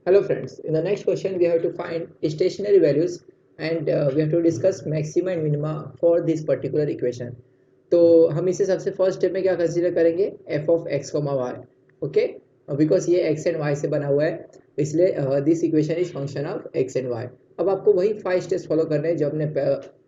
Hello friends, in the next question we have to find stationary values and we have to discuss maxima and minima for this particular equation. तो हम इसे सबसे first step में क्या consider करेंगे f of x, y, okay, because ये x and y से बना हुआ है, इसलिए this equation is function of x and y. अब आपको वही 5 स्टेप्स फॉलो करने हैं जो हमने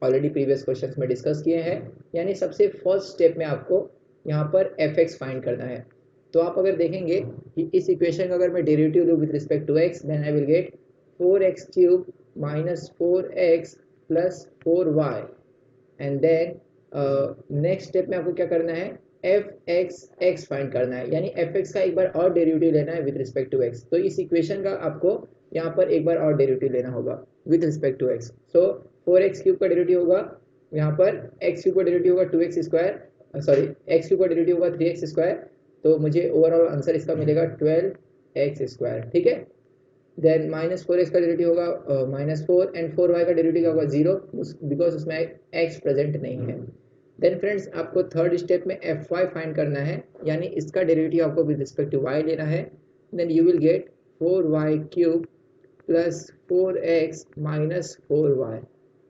ऑलरेडी प्रीवियस क्वेश्चंस में डिस्कस किए हैं. यानी सबसे फर्स्ट स्टेप में आपको यहाँ पर fx फाइंड करना है. तो आप अगर देखेंगे कि इस इक्वेशन का अगर मैं डेरिवेटिव लूँ with respect to x, then I will get 4x cube minus 4x plus 4y. And then next step में आपको क्या करना है, एफ एक्स एक्स फाइंड करना है. यानी एफ एक्स का एक बार और डेरिवेटिव लेना है विद रिस्पेक्ट टू एक्स. तो इस इक्वेशन का आपको यहाँ पर एक बार और डेरिवेटिव लेना होगा with respect to x. So 4x cube का डेरिवेटिव होगा, यहाँ पर x क्यूब का डेरिवेटिव होगा 2x square, sorry x cube का डेरिवेटिव होगा 3x स्क्वायर. तो मुझे ओवरऑल आंसर इसका मिलेगा 12x स्क्वायर. ठीक है. देन माइनस 4x का डेरिवेटिव होगा माइनस 4 एंड 4y का डेरिवेटिव होगा 0 बिकॉज उसमें x प्रेजेंट नहीं है. देन फ्रेंड्स आपको थर्ड स्टेप में एफ वाई फाइंड करना है, यानी इसका डेरिवेटिव आपको विद रिस्पेक्ट टू वाई लेना है. Then you will get 4y cube plus 4x minus 4y.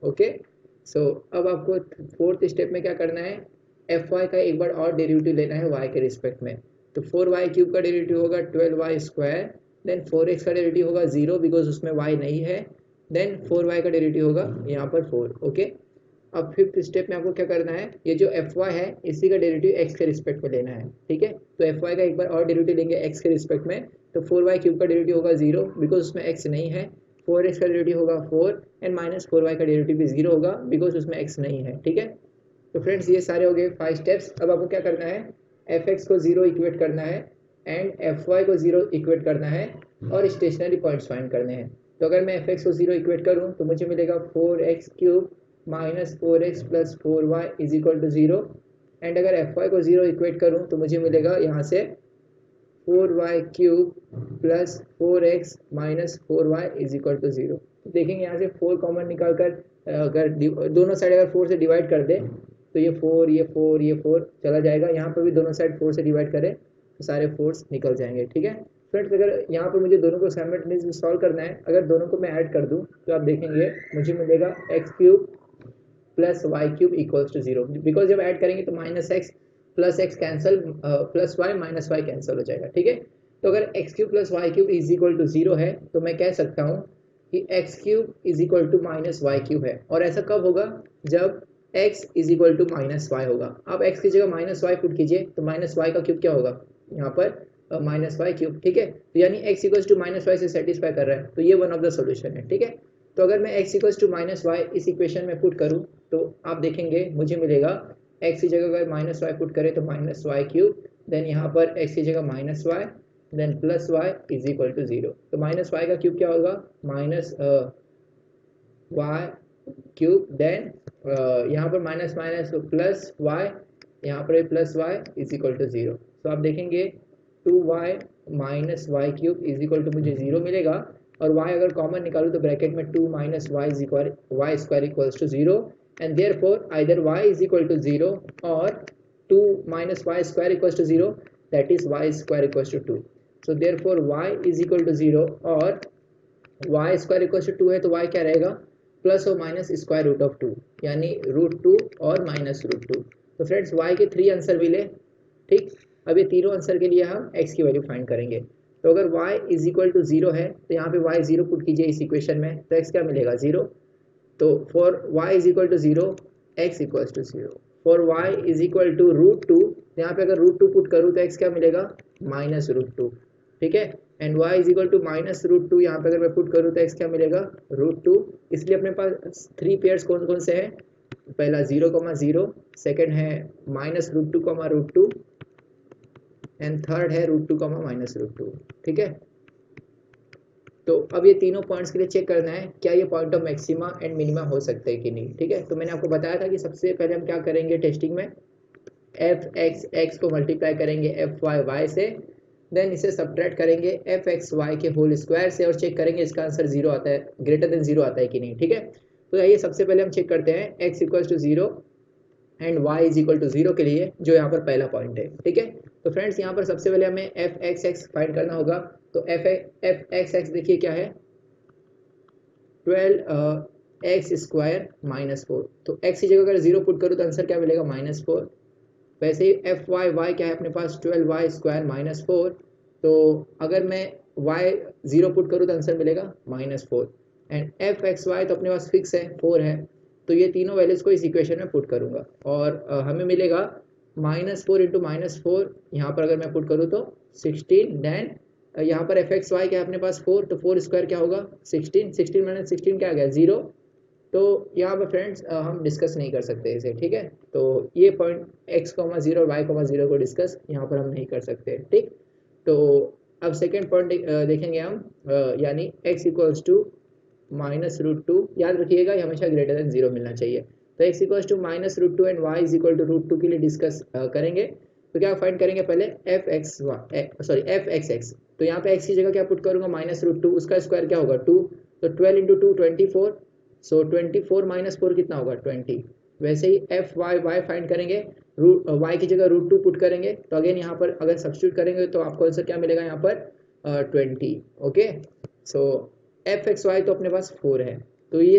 Okay. So अब आपको फोर्थ स्टेप में क्या करना है, एफ वाई का एक बार और डेरिवेटिव लेना है y के रिस्पेक्ट में. तो 4y क्यूब का डेरिवेटिव होगा 12y स्क्वायर. देन 4x का डेरिवेटिव होगा 0 बिकॉज उसमें y नहीं है. देन 4y का डेरिवेटिव होगा यहाँ पर 4. ओके. अब फिफ्थ स्टेप में आपको क्या करना है, ये जो एफ वाई है इसी का डेरिवेटिव एक्स के रिस्पेक्ट में लेना है. ठीक है. तो एफ वाई का एक बार और डेरिवेटिव लेंगे एक्स के रिस्पेक्ट में. तो 4y क्यूब का डेरिवेटिव होगा 0 बिकॉज उसमें एक्स नहीं है. 4x का डेरिवेटिव होगा 4 एंड माइनस 4y का डेरिवेटिव भी 0 होगा बिकॉज उसमें एक्स नहीं है. ठीक है. तो फ्रेंड्स ये सारे हो गए 5 स्टेप्स. अब आपको क्या करना है, एफ एक्स को 0 इक्वेट करना है एंड एफ वाई को 0 इक्वेट करना है और स्टेशनरी पॉइंट्स फाइंड करने हैं. तो अगर मैं एफ एक्स को 0 इक्वेट करूँ तो मुझे मिलेगा 4x cube minus 4x plus 4y is equal to 0. And अगर एफ वाई को 0 इक्वेट करूँ तो मुझे मिलेगा यहाँ से 4y cube plus 4x minus 4y is equal to 0. देखेंगे यहाँ से 4 कॉमन निकाल कर अगर दोनों साइड अगर 4 से डिवाइड कर दे तो ये 4 ये 4 ये 4 चला जाएगा. यहाँ पर भी दोनों साइड 4 से डिवाइड करें तो सारे 4 निकल जाएंगे. ठीक है फ्रेंड्स. अगर यहाँ पर मुझे दोनों को साइमल्टेनियसली सॉल्व करना है, अगर दोनों को मैं ऐड कर दूँ तो आप देखेंगे मुझे मिलेगा x cube plus y cube equals to 0. Because जब ऐड करेंगे तो minus x plus x cancel, plus y minus y cancel हो जाएगा. ठीक है. तो अगर x cube plus y cube is equal to 0 है तो मैं कह सकता हूँ कि x cube is equal to minus y cube है. और ऐसा कब होगा, जब x is equal to minus y होगा. आप x की जगह माइनस वाई पुट कीजिए तो माइनस वाई का क्यूब क्या होगा, यहाँ पर माइनस वाई क्यूब. ठीक है. तो यानी x equals to minus y से सेटिस्फाई कर रहा है, तो ये वन ऑफ द सॉल्यूशन है. ठीक है. तो अगर मैं x equals to minus y इस इक्वेशन में पुट करूँ तो आप देखेंगे मुझे मिलेगा x की जगह अगर माइनस वाई पुट करें तो माइनस वाई क्यूब. देन यहाँ पर x की जगह minus y then plus y is equal to 0. तो माइनस वाई का क्यूब क्या होगा, माइनस वाई क्यूब. देन यहाँ पर माइनस माइनस प्लस वाई, यहाँ पर plus y is equal to 0. तो आप देखेंगे 2y minus y cube is equal to मुझे 0 मिलेगा. और y अगर कॉमन निकालूँ तो ब्रैकेट में 2 minus y is equal y square equals to 0. And therefore either y is equal to 0 और 2 minus y square equals to 0, that is y square equals to 2. So therefore y is equal to 0 और y square equals to 2 है तो y क्या रहेगा, plus और minus square root of 2 यानी root 2 और minus root 2. तो फ्रेंड्स y के 3 आंसर मिले. ठीक. अब ये तीनों आंसर के लिए हम x की वैल्यू फाइंड करेंगे. तो अगर y इज इक्वल टू 0 है तो यहाँ पे y 0 पुट कीजिए इस इक्वेशन में, तो x क्या मिलेगा 0. तो for y is equal to 0 x equals to 0. For y is equal to root 2, यहाँ पे अगर रूट 2 पुट करूँ तो x क्या मिलेगा, माइनस रूट 2. ठीक है. And y is equal to minus root 2, यहाँ पे अगर मैं पुट करूँ तो x क्या मिलेगा, रूट 2. इसलिए अपने पास 3 पेयर्स कौन कौन से हैं, पहला 0,0, सेकेंड है minus root 2, root 2 and third है रूट 2, माइनस रूट 2. ठीक है. तो अब ये तीनों पॉइंट्स के लिए चेक करना है क्या ये point of maxima and minima हो सकते हैं कि नहीं. ठीक है. तो मैंने आपको बताया था कि सबसे पहले हम क्या करेंगे टेस्टिंग में, एफ एक्स एक्स को मल्टीप्लाई करेंगे एफ वाई वाई से, देन इसे सब्ट्रैक्ट करेंगे एफ एक्स वाई के होल स्क्वायर से और चेक करेंगे इसका आंसर 0 आता है, ग्रेटर देन 0 आता है कि नहीं. ठीक है. तो आइए सबसे पहले हम चेक करते हैं x equals to 0 and y is equal to 0 के लिए, जो यहाँ पर पहला पॉइंट है. ठीक है. तो फ्रेंड्स यहाँ पर सबसे पहले हमें एफ एक्स एक्स फाइंड करना होगा. तो एफ एक्स एक्स देखिए क्या है 12 एक्स स्क्वायर माइनस 4। तो एक्स की जगह अगर 0 पुट करूँ तो आंसर क्या मिलेगा -4। वैसे ही एफ वाई वाई क्या है अपने पास 12 वाई स्क्वायर -4। तो अगर मैं वाई 0 पुट करूँ तो आंसर मिलेगा -4। एंड एफ एक्स वाई तो अपने पास फिक्स है 4 है। तो ये तीनों वैल्यूज को इस इक्वेशन में पुट करूंगा और हमें मिलेगा -4 इंटू -4। यहाँ पर अगर मैं पुट करूँ तो 16। देन यहाँ पर एफ एक्स वाई क्या है अपने पास 4, तो 4 स्क्वायर क्या होगा 16। 16 माइनस 16 क्या आ गया 0। तो यहाँ पर फ्रेंड्स हम डिस्कस नहीं कर सकते इसे, ठीक है। तो ये पॉइंट x,0 और y,0 को डिस्कस यहाँ पर हम नहीं कर सकते, ठीक। तो अब सेकेंड पॉइंट देखेंगे हम, यानी x इक्वल्स टू -√2। याद रखिएगा ये हमेशा ग्रेटर देन 0 मिलना चाहिए। तो x equals to -√2 and y is equal to √2 के लिए डिस्कस करेंगे। तो क्या फाइंड करेंगे पहले एफ एक्स एक्स। तो यहाँ पे x की जगह क्या पुट करूंगा -√2, उसका स्क्वायर क्या होगा 2। तो 12 इंटू 2 24। सो 24 माइनस 4 कितना होगा 20। वैसे ही एफ वाई वाई फाइंड करेंगे, वाई की जगह √2 पुट करेंगे। तो अगेन यहाँ पर अगर सब्स्टिट्यूट करेंगे तो आपको आंसर क्या मिलेगा यहाँ पर 20। ओके। सो एफ एक्स वाई तो अपने पास 4 है। तो ये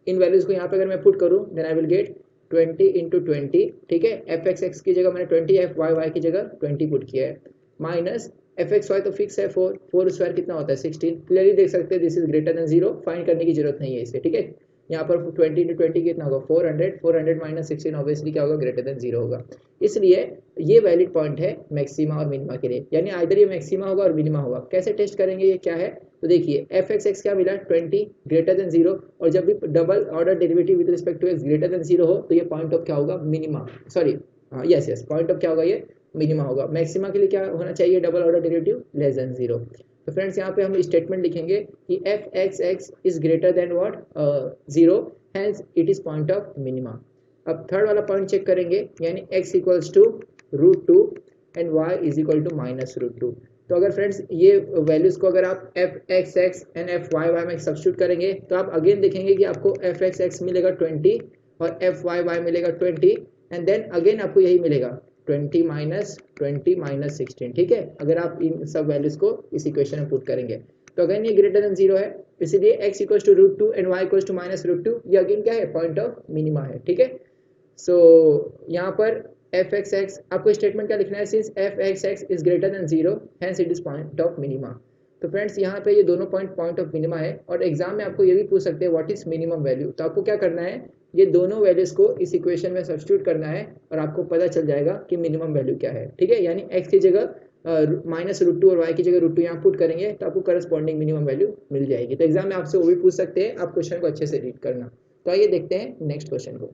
इन वैल्यूज को यहाँ पे अगर मैं पुट करूँ then I will get 20 into 20, ठीक है। एफ एक्स एक्स की जगह मैंने 20, एफ वाई वाई की जगह 20 पुट किया है, माइनस एफ एक्स वाई तो फिक्स है 4, 4 स्क्वायर कितना होता है 16। क्लियरली देख सकते हैं this is greater than 0, find करने की जरूरत नहीं है इसे, ठीक है। यहाँ पर 20 इंटू 20 कितना होगा 400, 400 माइनस 16 ऑब्वियसली क्या होगा ग्रेटर देन 0 होगा। इसलिए ये वैलिड पॉइंट है मैक्सिमा और मिनिमा के लिए, यानी आइदर ये मैक्सिमा होगा और मिनिमा होगा। कैसे टेस्ट करेंगे ये क्या है, तो देखिए एफ एक्स एक्स क्या मिला 20 ग्रेटर देन 0, और जब भी double order derivative with respect to x greater than 0 हो तो ये पॉइंट ऑफ क्या होगा minima, sorry yes yes point of क्या होगा ये मिनिमा होगा। मैक्सिमा के लिए क्या होना चाहिए double order derivative less than 0। तो फ्रेंड्स यहाँ पे हम स्टेटमेंट लिखेंगे कि f x x is greater than what 0, hence it is point of minima. अब थर्ड वाला पॉइंट चेक करेंगे, यानी x equals to √2 and y is equal to -√2। तो अगर फ्रेंड्स ये वैल्यूज को अगर आप f x x and f y y में सब्स्टिट्यूट करेंगे तो आप अगेन देखेंगे कि आपको एफ एक्स एक्स मिलेगा 20 और एफ वाई वाई मिलेगा 20, एंड देन अगेन आपको यही मिलेगा 20 माइनस 16, ठीक है। अगर आप इन सब वैल्यूज को इस इक्वेशन में पुट करेंगे तो अगेन ये ग्रेटर देन 0 है, इसलिए x equals to √2 and y equals to -√2, ये अगेन क्या है पॉइंट ऑफ मिनिमा है, ठीक है। सो यहाँ पर एफ एक्स एक्स आपको स्टेटमेंट क्या लिखना है, since F x x is greater than 0 hence it is point of minima. तो फ्रेंड्स यहाँ पे ये दोनों पॉइंट ऑफ मिनिमा है, और एग्जाम में आपको ये भी पूछ सकते हैं व्हाट इज मिनिमम वैल्यू। तो आपको क्या करना है, ये दोनों वैल्यूज को इस इक्वेशन में सब्स्टिट्यूट करना है और आपको पता चल जाएगा कि मिनिमम वैल्यू क्या है, ठीक है। यानी x की जगह -√2 और y की जगह √2 यहाँ पुट करेंगे तो आपको करस्पॉन्डिंग मिनिमम वैल्यू मिल जाएगी। तो एग्जाम में आपसे वो भी पूछ सकते हैं, आप क्वेश्चन को अच्छे से रीड करना। तो आइए देखते हैं नेक्स्ट क्वेश्चन को।